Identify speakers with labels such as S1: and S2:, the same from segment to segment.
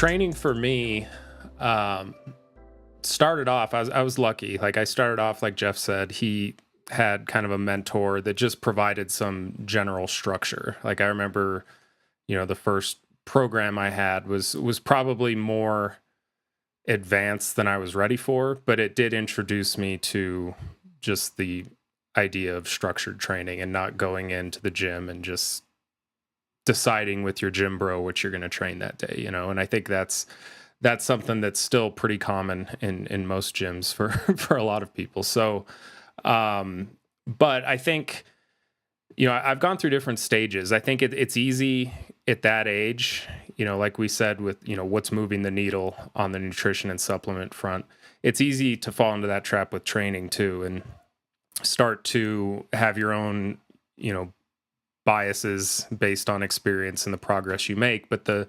S1: training for me um, started off. I was lucky. Like I started off, like Jeff said, he had kind of a mentor that just provided some general structure. Like I remember, the first program I had was probably more advanced than I was ready for, but it did introduce me to just the idea of structured training and not going into the gym and just deciding with your gym bro what you're going to train that day, and I think that's something that's still pretty common in most gyms for for a lot of people. So um but I think I've gone through different stages. I think it's easy at that age, like we said, with what's moving the needle on the nutrition and supplement front. It's easy to fall into that trap with training too, and start to have your own biases based on experience and the progress you make. But the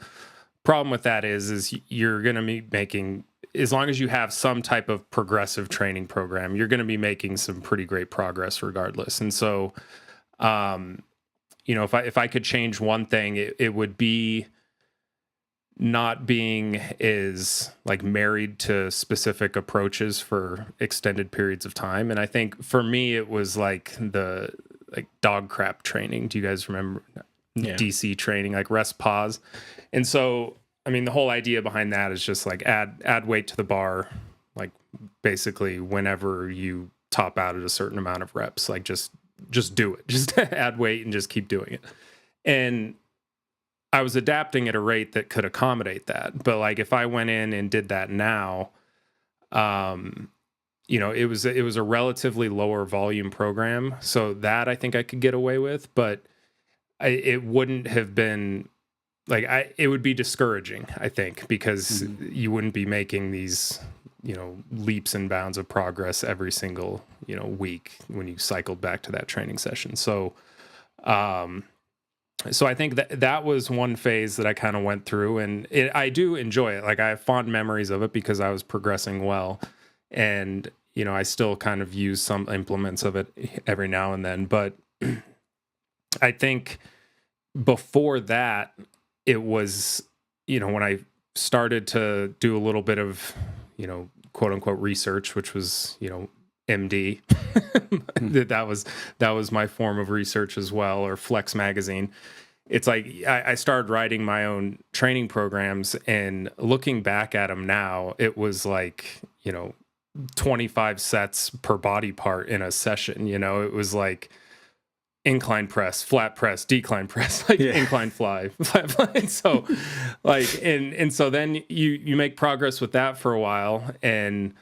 S1: problem with that is you're going to be making, as long as you have some type of progressive training program, you're going to be making some pretty great progress regardless. And so, if I could change one thing, it would be not being as like married to specific approaches for extended periods of time. And I think for me, it was like the dog crap training. Do you guys remember DC training, like rest, pause? And so, I mean, the whole idea behind that is just like add weight to the bar, like basically whenever you top out at a certain amount of reps, like just do it, just add weight and just keep doing it. And I was adapting at a rate that could accommodate that. But like if I went in and did that now, it was a relatively lower volume program, so that I think I could get away with. But it wouldn't have been it would be discouraging, I think, because you wouldn't be making these leaps and bounds of progress every single week when you cycled back to that training session. So so I think that was one phase that I kind of went through, and I do enjoy it. Like I have fond memories of it because I was progressing well, and I still kind of use some implements of it every now and then. But I think before that, it was, when I started to do a little bit of, quote unquote research, which was, MD. that was my form of research as well, or Flex Magazine. It's like I started writing my own training programs, and looking back at them now, it was like 25 sets per body part in a session. It was like incline press, flat press, decline press, incline fly, flat fly. And so and so then you make progress with that for a while, and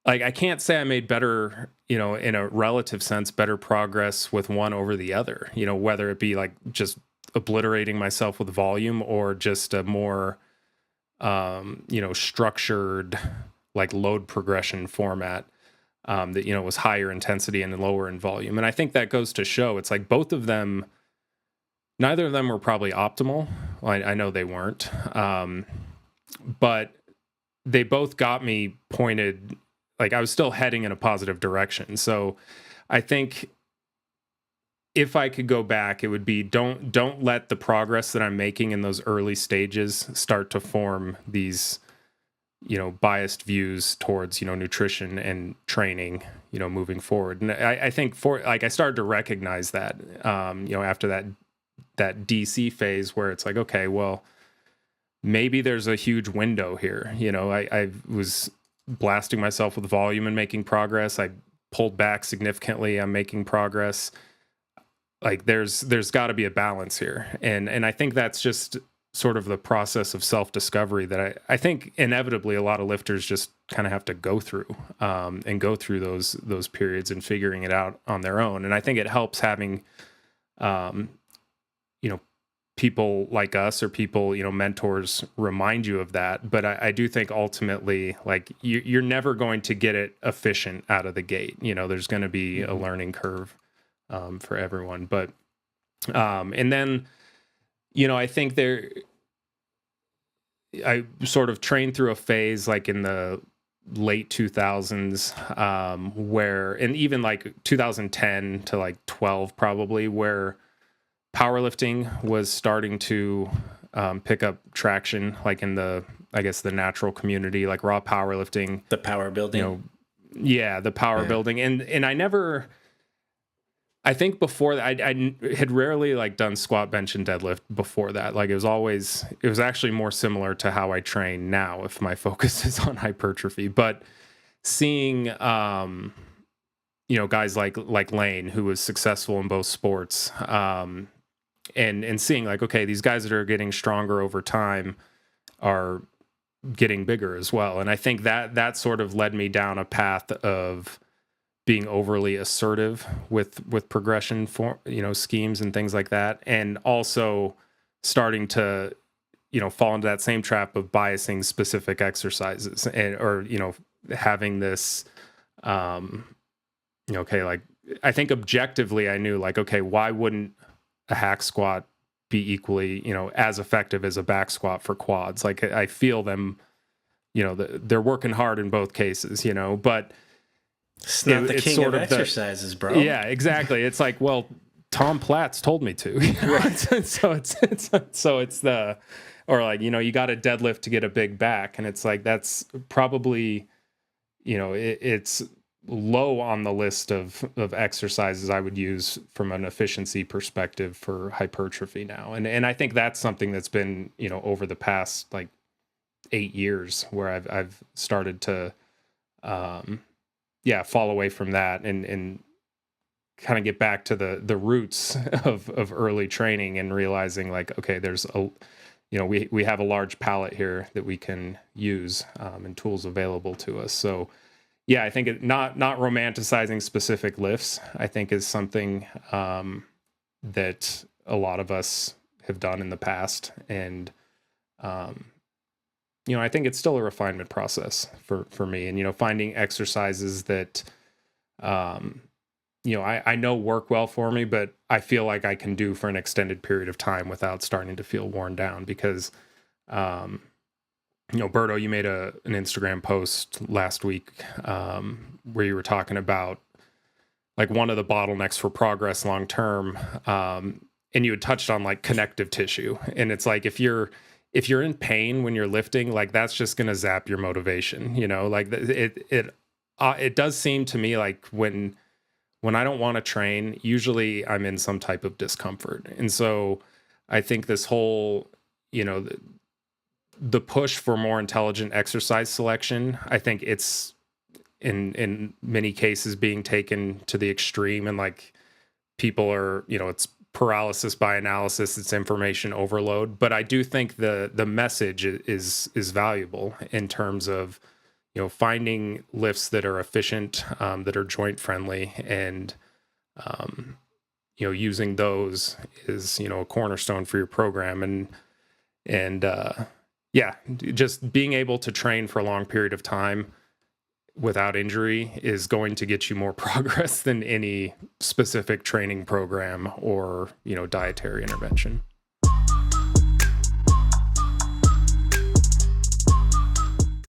S1: I can't say I made better, in a relative sense, better progress with one over the other, whether it be like just obliterating myself with volume or just a more, structured, like load progression format that, was higher intensity and lower in volume. And I think that goes to show it's like both of them, neither of them were probably optimal. Well, I know they weren't, but they both got me pointed. Like I was still heading in a positive direction. So I think if I could go back, it would be don't let the progress that I'm making in those early stages start to form these, biased views towards, nutrition and training, moving forward. And I think I started to recognize that, after that DC phase where it's like, okay, well, maybe there's a huge window here. I was blasting myself with volume and making progress. I pulled back significantly. I'm making progress. Like there's got to be a balance here. And I think that's just sort of the process of self-discovery that I think inevitably a lot of lifters just kind of have to go through, and go through those periods and figuring it out on their own. And I think it helps having, people like us or people, mentors remind you of that. But I do think ultimately, like you're never going to get it efficient out of the gate. There's going to be a learning curve for everyone. But and then, I think I sort of trained through a phase like in the late 2000s, where, and even like 2010 to like 12 probably, where powerlifting was starting to pick up traction, like in the, I guess, the natural community, like raw powerlifting,
S2: The power building.
S1: Yeah, the power building. And I think before that, I had rarely like done squat, bench, and deadlift before that. Like it was actually more similar to how I train now if my focus is on hypertrophy. But seeing, guys like Lane, who was successful in both sports, and seeing like, okay, these guys that are getting stronger over time are getting bigger as well. And I think that sort of led me down a path of being overly assertive with progression for, schemes and things like that. And also starting to, fall into that same trap of biasing specific exercises or having this, okay, like I think objectively I knew like, okay, why wouldn't a hack squat be equally, as effective as a back squat for quads? Like I feel them, they're working hard in both cases, but
S2: it's not the king of exercises, bro.
S1: Yeah, exactly. It's like, well, Tom Platz told me to. Right. so it's the, or like, you got to deadlift to get a big back. And it's like, that's probably, it's low on the list of exercises I would use from an efficiency perspective for hypertrophy now. And I think that's something that's been, over the past like 8 years where I've started to, fall away from that and kind of get back to the roots of early training and realizing like, okay, there's we have a large palette here that we can use and tools available to us. So yeah, I think not romanticizing specific lifts, I think is something that a lot of us have done in the past. And, I think it's still a refinement process for me, and, finding exercises that, I know work well for me, but I feel like I can do for an extended period of time without starting to feel worn down because, Berto, you made an Instagram post last week where you were talking about like one of the bottlenecks for progress long term, and you had touched on like connective tissue, and it's like if you're in pain when you're lifting, like that's just going to zap your motivation, like it does seem to me like when I don't want to train, usually I'm in some type of discomfort. And so I think this whole, the push for more intelligent exercise selection, I think it's in many cases being taken to the extreme, and like people are, it's paralysis by analysis, it's information overload. But I do think the message is valuable in terms of, finding lifts that are efficient, that are joint friendly, and using those is a cornerstone for your program. And just being able to train for a long period of time without injury is going to get you more progress than any specific training program or dietary intervention.